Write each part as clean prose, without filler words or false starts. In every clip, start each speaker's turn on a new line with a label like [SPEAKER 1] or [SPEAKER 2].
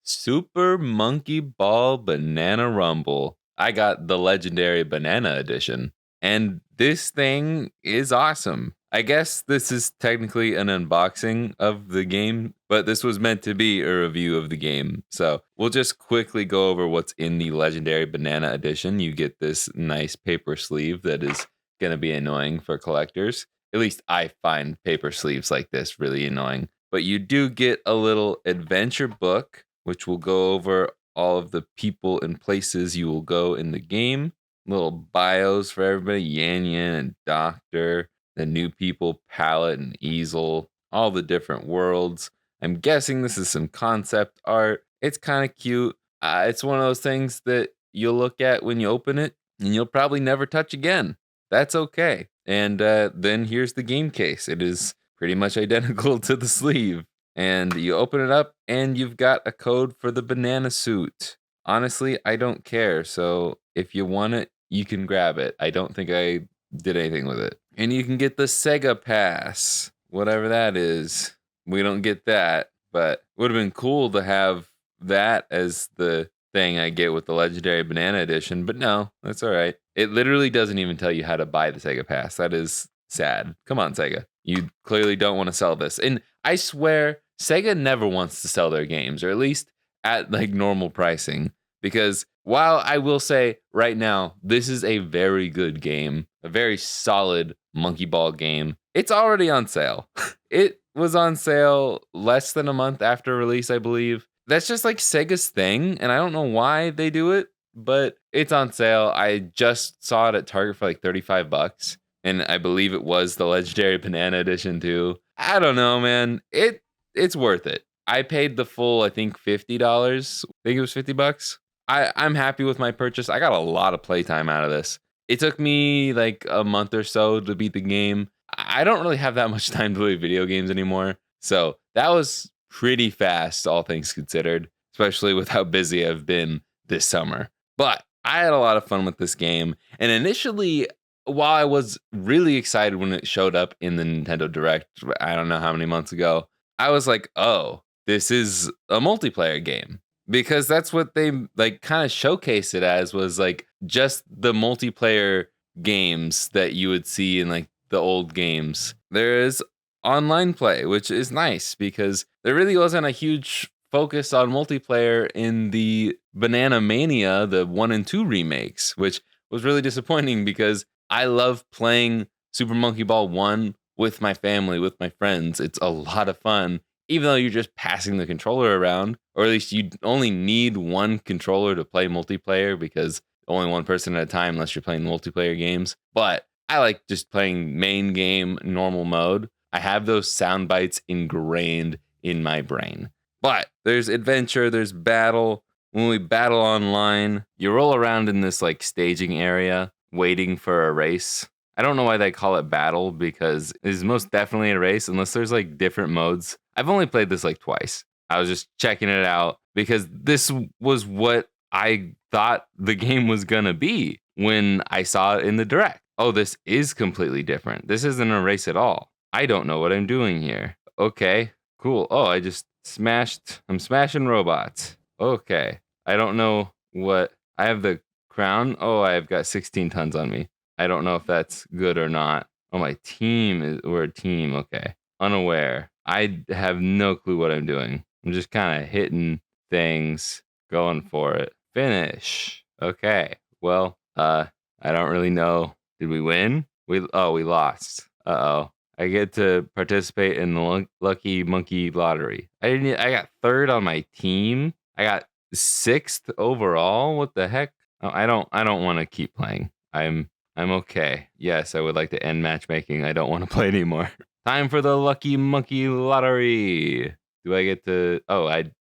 [SPEAKER 1] Super Monkey Ball Banana Rumble. I got the legendary banana edition, and this thing is awesome. I guess this is technically an unboxing of the game, but this was meant to be a review of the game. So we'll just quickly go over what's in the legendary banana edition. You get this nice paper sleeve that is going to be annoying for collectors. At least I find paper sleeves like this really annoying. But you do get a little adventure book which will go over all of the people and places you will go in the game. Little bios for everybody, Yan Yan and Doctor, the new people, palette and easel, all the different worlds. I'm guessing this is some concept art. It's kind of cute. It's one of those things that you'll look at when you open it and you'll probably never touch again. That's okay. And then here's the game case. It is pretty much identical to the sleeve. And you open it up and you've got a code for the banana suit. Honestly, I don't care. So if you want it, you can grab it. I don't think I did anything with it. And you can get the Sega Pass, whatever that is. We don't get that, but it would have been cool to have that as the thing I get with the Legendary Banana Edition. But no, that's all right. It literally doesn't even tell you how to buy the Sega Pass. That is sad. Come on, Sega. You clearly don't want to sell this. And I swear, Sega never wants to sell their games, or at least at like normal pricing. Because while I will say right now, this is a very good game, a very solid Monkey Ball game, it's already on sale. It was on sale less than a month after release, I believe. That's just like Sega's thing, and I don't know why they do it, but it's on sale. I just saw it at Target for like $35. And I believe it was the Legendary Banana Edition too. I don't know, man. It's worth it. I paid the full, I think $50. I think it was $50. I'm happy with my purchase. I got a lot of playtime out of this. It took me like a month or so to beat the game. I don't really have that much time to play video games anymore. So that was pretty fast, all things considered, especially with how busy I've been this summer. But I had a lot of fun with this game. And initially, while I was really excited when it showed up in the Nintendo Direct, I don't know how many months ago, I was like, oh, this is a multiplayer game. Because that's what they like kind of showcased it as, was like just the multiplayer games that you would see in like the old games. There is online play, which is nice because there really wasn't a huge focus on multiplayer in the Banana Mania, the 1 and 2 remakes, which was really disappointing because I love playing Super Monkey Ball 1 with my family, with my friends. It's a lot of fun, even though you're just passing the controller around, or at least you only need one controller to play multiplayer because only one person at a time unless you're playing multiplayer games. But I like just playing main game, normal mode. I have those sound bites ingrained in my brain. But there's adventure, there's battle. When we battle online, you roll around in this like staging area waiting for a race. I don't know why they call it battle because it's most definitely a race unless there's like different modes. I've only played this like twice. I was just checking it out because this was what I thought the game was gonna be when I saw it in the direct. Oh, this is completely different. This isn't a race at all. I don't know what I'm doing here. Okay, cool. Oh, I'm smashing robots. Okay. I don't know what I have the crown. Oh, I've got 16 tons on me. I don't know if that's good or not. Oh, we're a team. Okay. Unaware. I have no clue what I'm doing. I'm just kind of hitting things, going for it. Finish. Okay. Well, I don't really know. Did we win? We lost. Uh-oh. I get to participate in the Lucky Monkey Lottery. I got third on my team. I got sixth overall. What the heck? Oh, I don't want to keep playing. I'm okay. Yes, I would like to end matchmaking. I don't want to play anymore. Time for the Lucky Monkey Lottery. Do I get to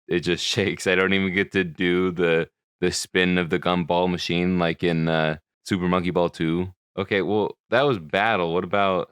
[SPEAKER 1] it just shakes. I don't even get to do the spin of the gumball machine like in Super Monkey Ball 2. Okay, well, that was battle.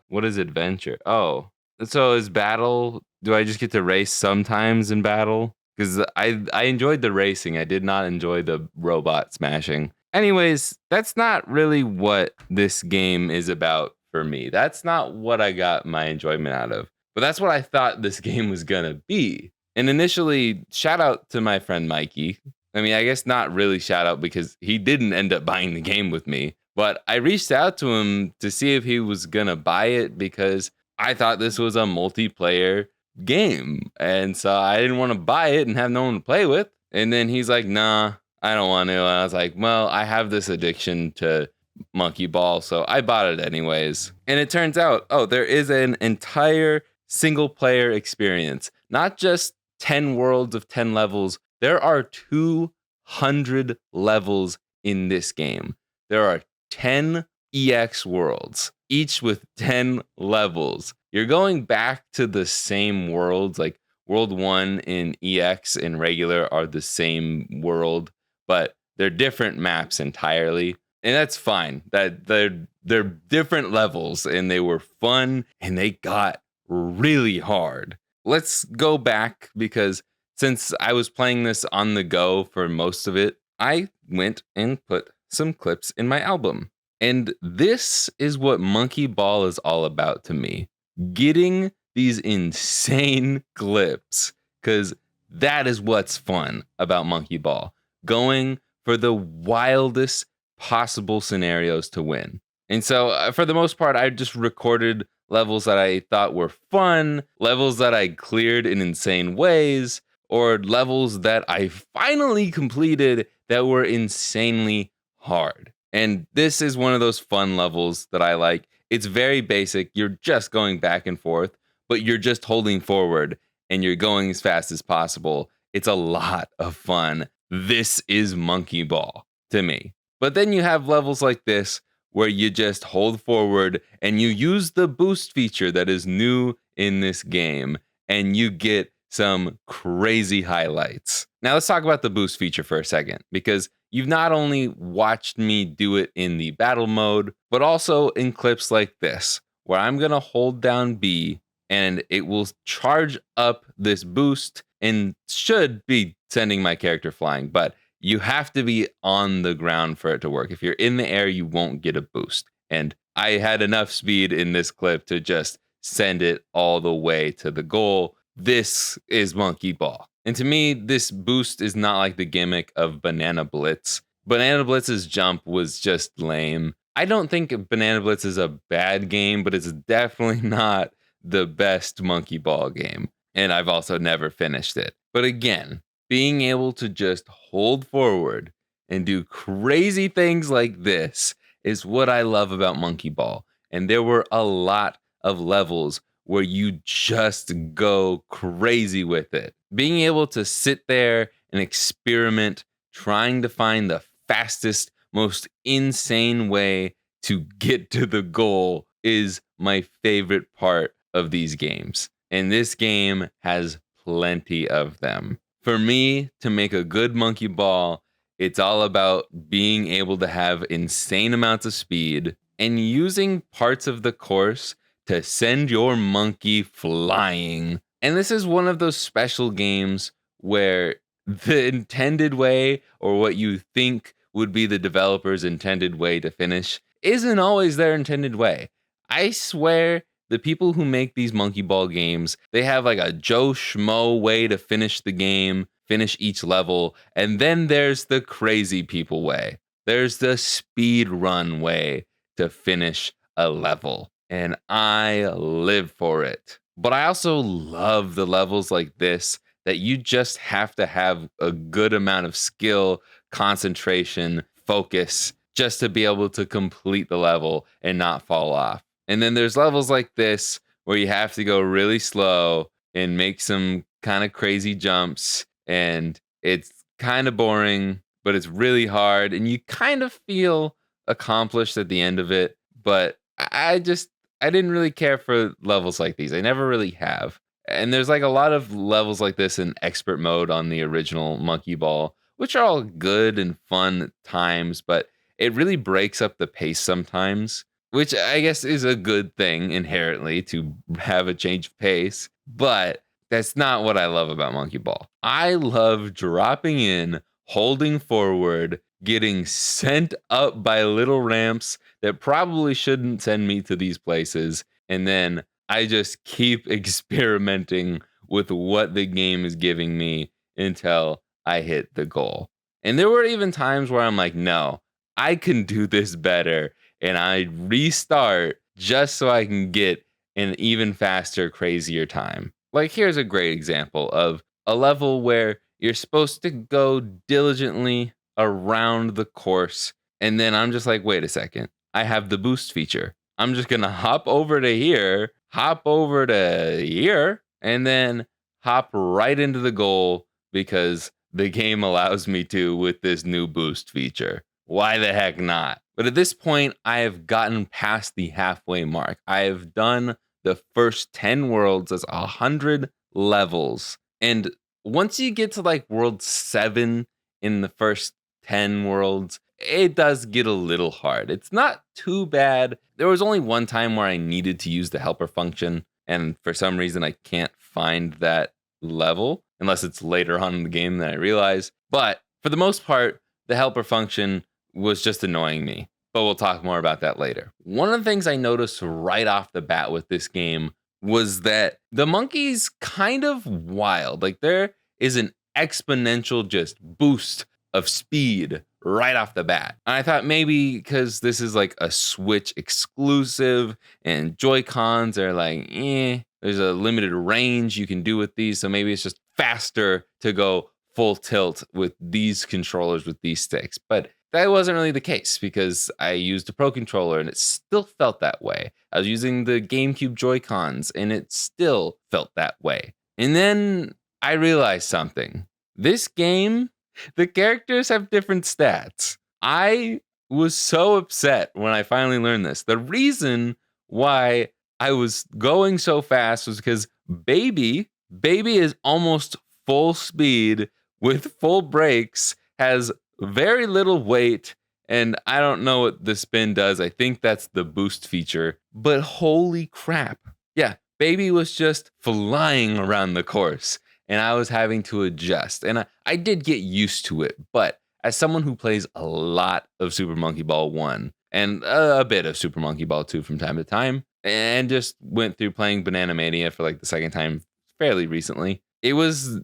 [SPEAKER 1] What is adventure? Oh, so is battle, do I just get to race sometimes in battle? Because I enjoyed the racing. I did not enjoy the robot smashing. Anyways, that's not really what this game is about for me. That's not what I got my enjoyment out of. But that's what I thought this game was going to be. And initially, shout out to my friend Mikey. I mean, I guess not really shout out because he didn't end up buying the game with me, but I reached out to him to see if he was going to buy it because I thought this was a multiplayer game. And so I didn't want to buy it and have no one to play with. And then he's like, nah, I don't want to. And I was like, well, I have this addiction to Monkey Ball, so I bought it anyways. And it turns out, oh, there is an entire single player experience, not just 10 worlds of 10 levels. There are 200 levels in this game. There are 10 EX worlds, each with 10 levels. You're going back to the same worlds, like World 1 in EX and regular are the same world, but they're different maps entirely. And that's fine. That they're different levels and they were fun and they got really hard. Let's go back because since I was playing this on the go for most of it, I went and put some clips in my album. And this is what Monkey Ball is all about to me. Getting these insane clips, because that is what's fun about Monkey Ball. Going for the wildest possible scenarios to win. And so, for the most part, I just recorded levels that I thought were fun, levels that I cleared in insane ways, or levels that I finally completed that were insanely hard. And this is one of those fun levels that I like. It's very basic. You're just going back and forth, but you're just holding forward and you're going as fast as possible. It's a lot of fun. This is Monkey Ball to me. But then you have levels like this where you just hold forward and you use the boost feature that is new in this game and you get some crazy highlights. Now let's talk about the boost feature for a second, because you've not only watched me do it in the battle mode, but also in clips like this, where I'm going to hold down B and it will charge up this boost and should be sending my character flying, but you have to be on the ground for it to work. If you're in the air, you won't get a boost. And I had enough speed in this clip to just send it all the way to the goal. This is Monkey Ball. And to me, this boost is not like the gimmick of Banana Blitz. Banana Blitz's jump was just lame. I don't think Banana Blitz is a bad game, but it's definitely not the best Monkey Ball game. And I've also never finished it. But again, being able to just hold forward and do crazy things like this is what I love about Monkey Ball. And there were a lot of levels where you just go crazy with it. Being able to sit there and experiment, trying to find the fastest, most insane way to get to the goal is my favorite part of these games. And this game has plenty of them. For me, to make a good Monkey Ball, it's all about being able to have insane amounts of speed and using parts of the course to send your monkey flying. And this is one of those special games where the intended way, or what you think would be the developer's intended way to finish, isn't always their intended way. I swear the people who make these Monkey Ball games, they have like a Joe Schmo way to finish the game, finish each level, and then there's the crazy people way. There's the speed run way to finish a level, and I live for it. But I also love the levels like this that you just have to have a good amount of skill, concentration, focus just to be able to complete the level and not fall off. And then there's levels like this where you have to go really slow and make some kind of crazy jumps. And it's kind of boring, but it's really hard. And you kind of feel accomplished at the end of it. But I didn't really care for levels like these. I never really have. And there's like a lot of levels like this in expert mode on the original Monkey Ball, which are all good and fun at times, but it really breaks up the pace sometimes, which I guess is a good thing inherently to have a change of pace. But that's not what I love about Monkey Ball. I love dropping in, holding forward, getting sent up by little ramps that probably shouldn't send me to these places. And then I just keep experimenting with what the game is giving me until I hit the goal. And there were even times where I'm like, no, I can do this better. And I restart just so I can get an even faster, crazier time. Like, here's a great example of a level where you're supposed to go diligently around the course. And then I'm just like, wait a second, I have the boost feature. I'm just going to hop over to here, hop over to here, and then hop right into the goal because the game allows me to with this new boost feature. Why the heck not? But at this point, I have gotten past the halfway mark. I have done the first 10 worlds as 100 levels. And once you get to like world 7 in the first 10 worlds, it does get a little hard. It's not too bad. There was only one time where I needed to use the helper function, and for some reason I can't find that level unless it's later on in the game that I realize. But for the most part, the helper function was just annoying me. But we'll talk more about that later. One of the things I noticed right off the bat with this game was that the monkey's kind of wild. Like, there is an exponential just boost of speed right off the bat. And I thought maybe because this is like a Switch exclusive and Joy-Cons are like, there's a limited range you can do with these. So maybe it's just faster to go full tilt with these controllers with these sticks. But that wasn't really the case because I used a Pro Controller and it still felt that way. I was using the GameCube Joy-Cons and it still felt that way. And then I realized something. This game, the characters have different stats. I was so upset when I finally learned this. The reason why I was going so fast was because Baby is almost full speed with full brakes, has very little weight, and I don't know what the spin does. I think that's the boost feature, but holy crap. Yeah, Baby was just flying around the course, and I was having to adjust. And I did get used to it, but as someone who plays a lot of Super Monkey Ball 1 and a bit of Super Monkey Ball 2 from time to time, and just went through playing Banana Mania for like the second time fairly recently, it was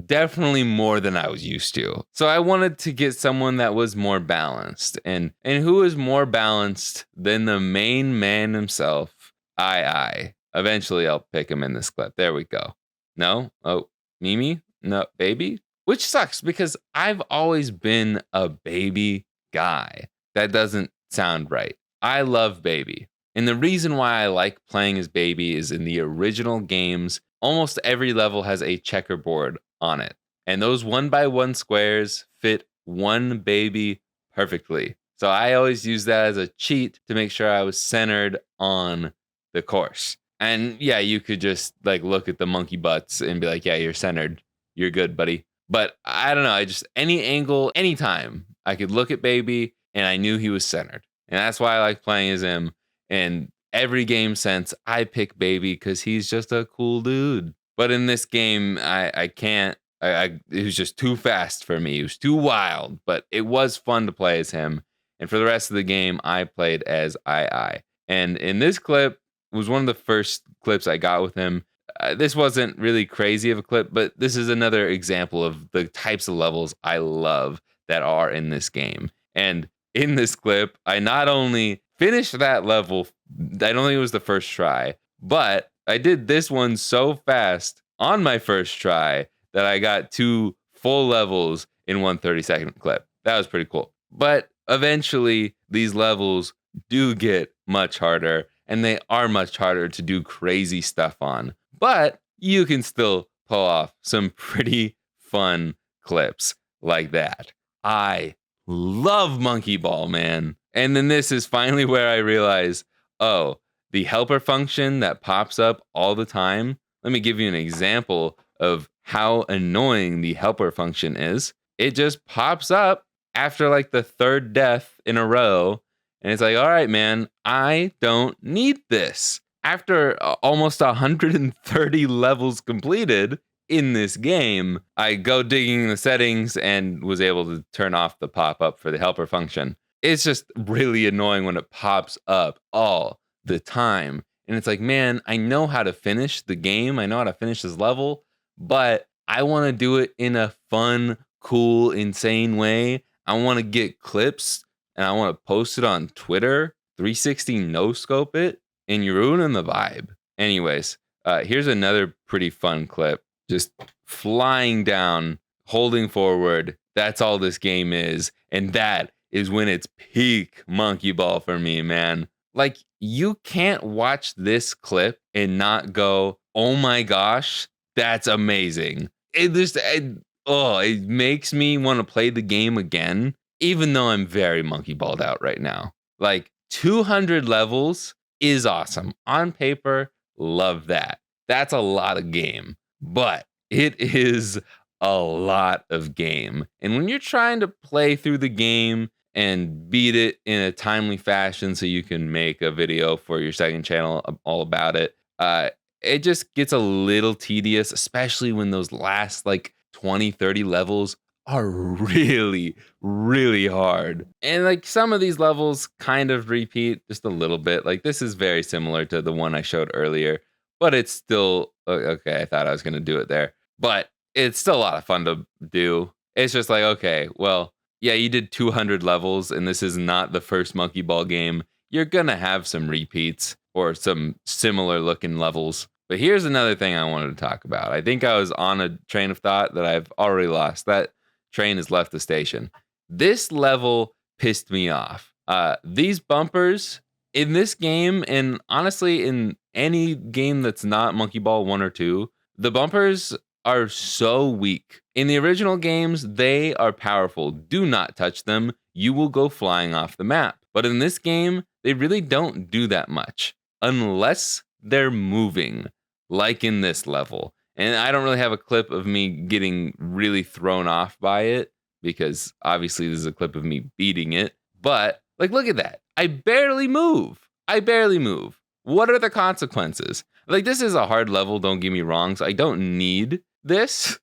[SPEAKER 1] definitely more than I was used to. So I wanted to get someone that was more balanced. And who is more balanced than the main man himself, I. Eventually I'll pick him in this clip. There we go. No? Oh, Mimi? No, Baby? Which sucks because I've always been a Baby guy. That doesn't sound right. I love Baby. And the reason why I like playing as Baby is in the original games, almost every level has a checkerboard on it. And those 1x1 squares fit one Baby perfectly. So I always use that as a cheat to make sure I was centered on the course. And yeah, you could just like look at the monkey butts and be like, yeah, you're centered. You're good, buddy. But I don't know. I just, any angle, anytime I could look at Baby and I knew he was centered. And that's why I like playing as him. And every game since, I pick Baby because he's just a cool dude. But in this game, I can't. It was just too fast for me. It was too wild. But it was fun to play as him. And for the rest of the game, I played as I. And in this clip, it was one of the first clips I got with him. This wasn't really crazy of a clip, but this is another example of the types of levels I love that are in this game. And in this clip, I not only finished that level, I don't think it was the first try, but I did this one so fast on my first try that I got 2 full levels in one 30-second clip. That was pretty cool. But eventually, these levels do get much harder, and they are much harder to do crazy stuff on. But you can still pull off some pretty fun clips like that. I love Monkey Ball, man. And then this is finally where I realize, oh, the helper function that pops up all the time. Let me give you an example of how annoying the helper function is. It just pops up after like the 3rd death in a row. And it's like, all right, man, I don't need this. After almost 130 levels completed in this game, I go digging in the settings and was able to turn off the pop-up for the helper function. It's just really annoying when it pops up all the time. And it's like, man, I know how to finish the game. I know how to finish this level. but I want to do it in a fun, cool, insane way. I want to get clips and I want to post it on Twitter, 360 no scope it, and you're ruining the vibe. Anyways, here's another pretty fun clip. Just flying down, holding forward. That's all this game is. And that is when it's peak monkey ball for me, man. Like, you can't watch this clip and not go, oh my gosh, that's amazing. It makes me want to play the game again, even though I'm very monkey balled out right now. Like, 200 levels is awesome. On paper, love that. That's a lot of game, but it is a lot of game. And when you're trying to play through the game and beat it in a timely fashion so you can make a video for your second channel all about it, it just gets a little tedious, especially when those last like 20, 30 levels are really, really hard. And like some of these levels kind of repeat just a little bit. Like this is very similar to the one I showed earlier, but it's still okay. I thought I was going to do it there, but it's still a lot of fun to do. It's just like, okay, well, yeah, you did 200 levels and this is not the first Monkey Ball game. You're going to have some repeats or some similar looking levels. But here's another thing I wanted to talk about. I think I was on a train of thought that I've already lost. That train has left the station. This level pissed me off. These bumpers in this game, and honestly, in any game that's not Monkey Ball 1 or 2, the bumpers are so weak. In the original games, they are powerful. Do not touch them. You will go flying off the map. But in this game, they really don't do that much unless they're moving, like in this level. And I don't really have a clip of me getting really thrown off by it because obviously this is a clip of me beating it. But like, look at that. I barely move. What are the consequences? Like, this is a hard level, don't get me wrong. So I don't need this.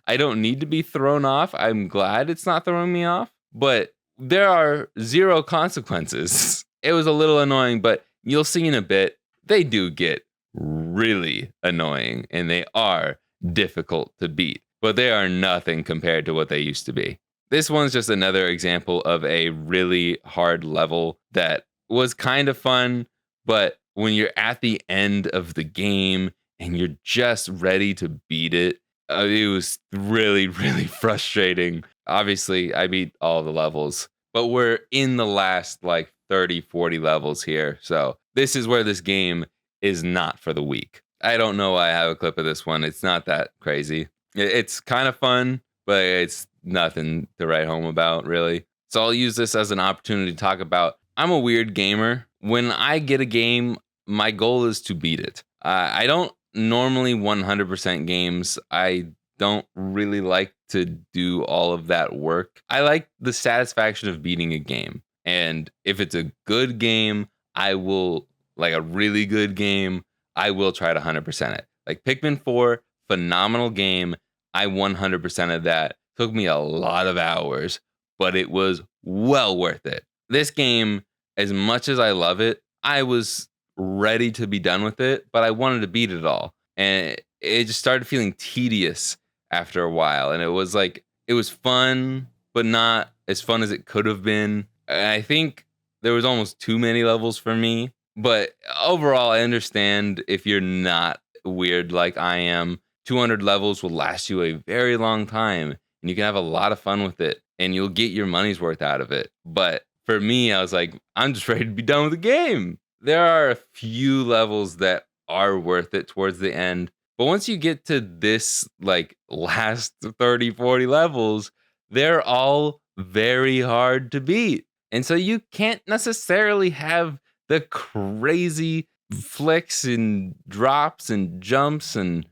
[SPEAKER 1] I don't need to be thrown off. I'm glad it's not throwing me off, but there are zero consequences. It was a little annoying, but you'll see in a bit, they do get really annoying and they are difficult to beat, but they are nothing compared to what they used to be. This one's just another example of a really hard level that was kind of fun, but when you're at the end of the game and you're just ready to beat it, it was really, really frustrating. Obviously, I beat all the levels, but we're in the last like 30, 40 levels here. So this is where this game is not for the weak. I don't know why I have a clip of this one. It's not that crazy. It's kind of fun, but it's nothing to write home about, really. So I'll use this as an opportunity to talk about, I'm a weird gamer. When I get a game, my goal is to beat it. I don't normally 100% games. I don't really like to do all of that work. I like the satisfaction of beating a game. And if it's a good game, I will, like a really good game, I will try to 100% it. Like Pikmin 4, phenomenal game. I 100% of that. Took me a lot of hours, but it was well worth it. This game, as much as I love it, I was ready to be done with it, but I wanted to beat it all. And it just started feeling tedious after a while. And it was like, it was fun, but not as fun as it could have been. And I think there was almost too many levels for me. But overall, I understand if you're not weird like I am, 200 levels will last you a very long time. And you can have a lot of fun with it. And you'll get your money's worth out of it. But for me, I was like, I'm just ready to be done with the game. There are a few levels that are worth it towards the end. But once you get to this, like, last 30, 40 levels, they're all very hard to beat. And so you can't necessarily have the crazy flicks and drops and jumps and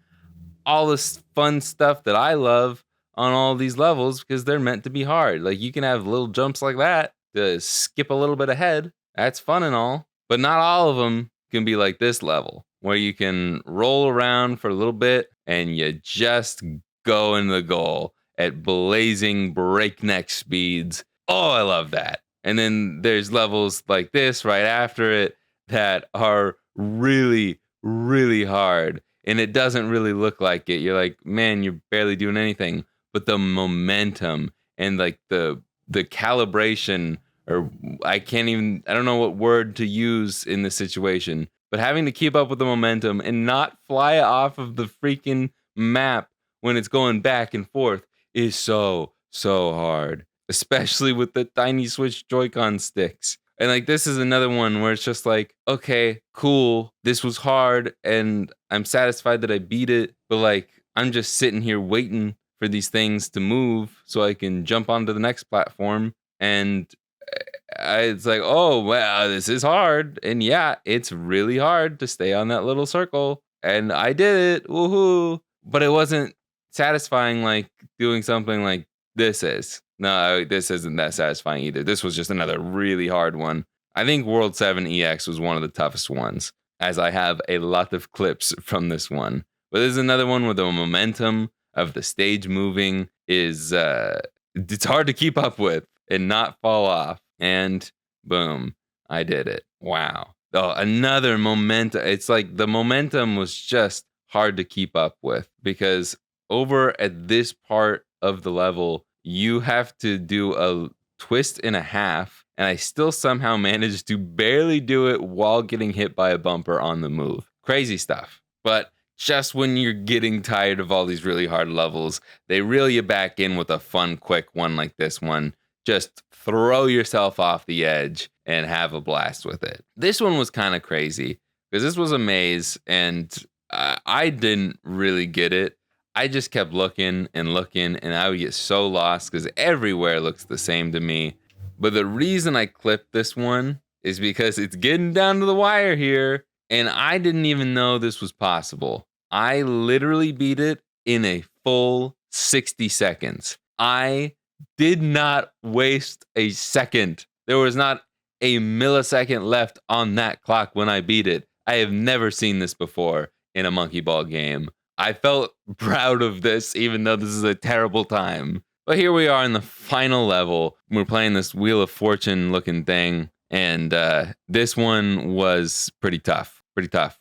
[SPEAKER 1] all this fun stuff that I love on all these levels because they're meant to be hard. Like, you can have little jumps like that to skip a little bit ahead. That's fun and all, but not all of them can be like this level where you can roll around for a little bit and you just go in the goal at blazing breakneck speeds. Oh, I love that. And then there's levels like this right after it that are really, really hard. and it doesn't really look like it. You're like, man, you're barely doing anything. But the momentum and like the calibration, or I don't know what word to use in this situation, but having to keep up with the momentum and not fly off of the freaking map when it's going back and forth is so hard, especially with the tiny Switch Joy-Con sticks. And like this is another one where it's just like, okay, cool, this was hard and I'm satisfied that I beat it, but like I'm just sitting here waiting for these things to move so I can jump onto the next platform. And it's like, oh, well, this is hard. And yeah, it's really hard to stay on that little circle. And I did it. Woohoo. But it wasn't satisfying like doing something like this is. No, this isn't that satisfying either. This was just another really hard one. I think World 7 EX was one of the toughest ones, as I have a lot of clips from this one. But there's another one where the momentum of the stage moving is it's hard to keep up with and not fall off. And boom, I did it. Wow. Oh, another momentum. It's like the momentum was just hard to keep up with, because over at this part of the level, you have to do a twist and a half, and I still somehow managed to barely do it while getting hit by a bumper on the move. Crazy stuff. But just when you're getting tired of all these really hard levels, they reel you back in with a fun, quick one like this one. Just throw yourself off the edge and have a blast with it. This one was kind of crazy because this was a maze, and I didn't really get it. I just kept looking and looking, and I would get so lost because everywhere looks the same to me. But the reason I clipped this one is because it's getting down to the wire here, and I didn't even know this was possible. I literally beat it in a full 60 seconds. I did not waste a second. There was not a millisecond left on that clock when I beat it. I have never seen this before in a Monkey Ball game. I felt proud of this, even though this is a terrible time. But here we are in the final level. We're playing this Wheel of Fortune looking thing, and this one was pretty tough,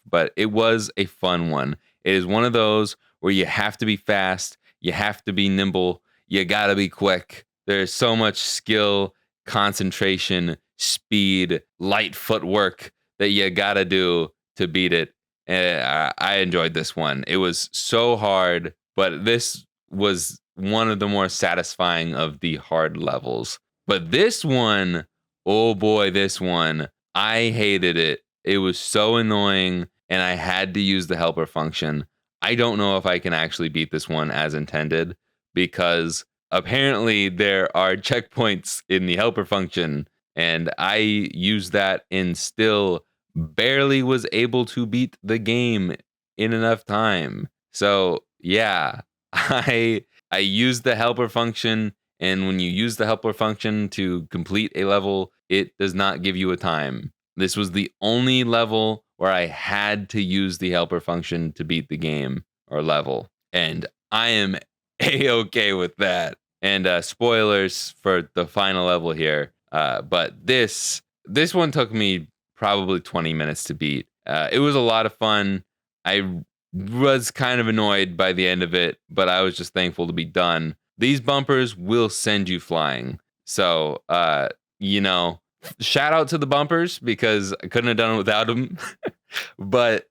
[SPEAKER 1] but it was a fun one. It is one of those where you have to be fast, you have to be nimble, you gotta be quick. There's so much skill, concentration, speed, light footwork that you gotta do to beat it. And I enjoyed this one. It was so hard, but this was one of the more satisfying of the hard levels. But this one, oh boy, this one, I hated it. It was so annoying, and I had to use the helper function. I don't know if I can actually beat this one as intended, because apparently there are checkpoints in the helper function, and I used that and still barely was able to beat the game in enough time. So yeah, I used the helper function, and when you use the helper function to complete a level, it does not give you a time. This was the only level where I had to use the helper function to beat the game or level, and I am a-okay with that. And spoilers for the final level here, but this one took me probably 20 minutes to beat. It was a lot of fun. I was kind of annoyed by the end of it, but I was just thankful to be done. These bumpers will send you flying. So, shout out to the bumpers, because I couldn't have done it without them. But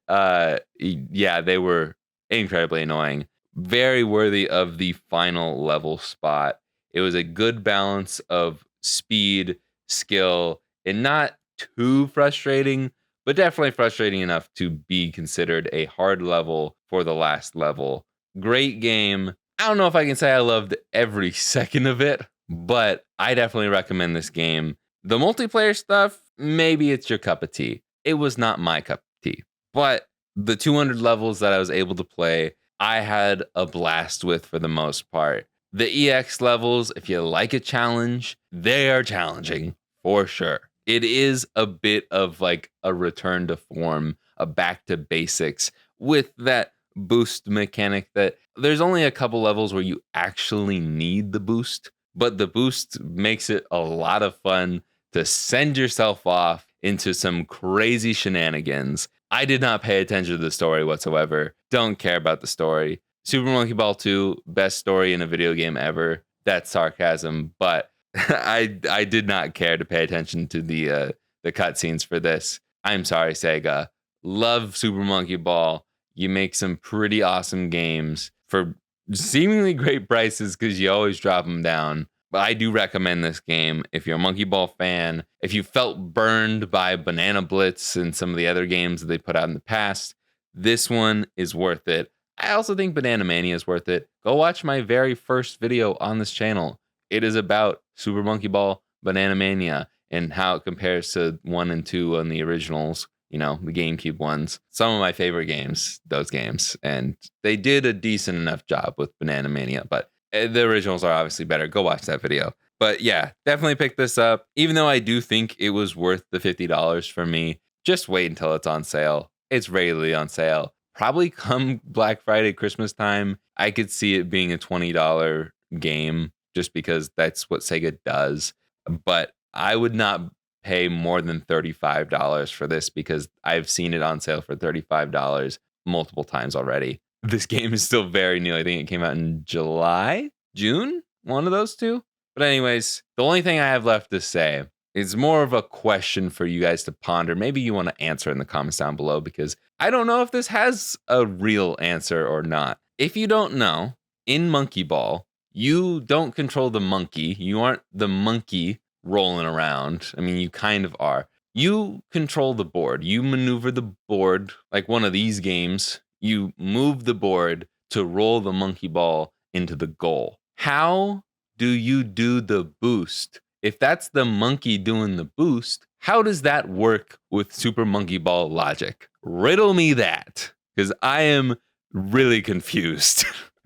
[SPEAKER 1] yeah, they were incredibly annoying. Very worthy of the final level spot. It was a good balance of speed, skill, and not too frustrating, but definitely frustrating enough to be considered a hard level for the last level. Great game. I don't know if I can say I loved every second of it, but I definitely recommend this game. The multiplayer stuff, maybe it's your cup of tea. It was not my cup of tea, but the 200 levels that I was able to play, I had a blast with for the most part. The EX levels, if you like a challenge, they are challenging for sure. It is a bit of like a return to form, a back to basics with that boost mechanic that there's only a couple levels where you actually need the boost, but the boost makes it a lot of fun to send yourself off into some crazy shenanigans. I did not pay attention to the story whatsoever. Don't care about the story. Super Monkey Ball 2, best story in a video game ever. That's sarcasm, but I did not care to pay attention to the cutscenes for this. I'm sorry, Sega. Love Super Monkey Ball. You make some pretty awesome games for seemingly great prices because you always drop them down. But I do recommend this game if you're a Monkey Ball fan. If you felt burned by Banana Blitz and some of the other games that they put out in the past, this one is worth it. I also think Banana Mania is worth it. Go watch my very first video on this channel. It is about Super Monkey Ball Banana Mania and how it compares to 1 and 2 on the originals, the GameCube ones. Some of my favorite games, those games. And they did a decent enough job with Banana Mania, but the originals are obviously better. Go watch that video. But yeah, definitely pick this up. Even though I do think it was worth the $50 for me, just wait until it's on sale. It's regularly on sale. Probably come Black Friday, Christmas time, I could see it being a $20 game just because that's what Sega does. But I would not pay more than $35 for this because I've seen it on sale for $35 multiple times already. This game is still very new. I think it came out in June, one of those two. But anyways, the only thing I have left to say is more of a question for you guys to ponder. Maybe you want to answer in the comments down below because I don't know if this has a real answer or not. If you don't know, in Monkey Ball, you don't control the monkey. You aren't the monkey rolling around. I mean, you kind of are. You control the board. You maneuver the board like one of these games. You move the board to roll the monkey ball into the goal. How do you do the boost? If that's the monkey doing the boost, how does that work with Super Monkey Ball logic? Riddle me that, because I am really confused.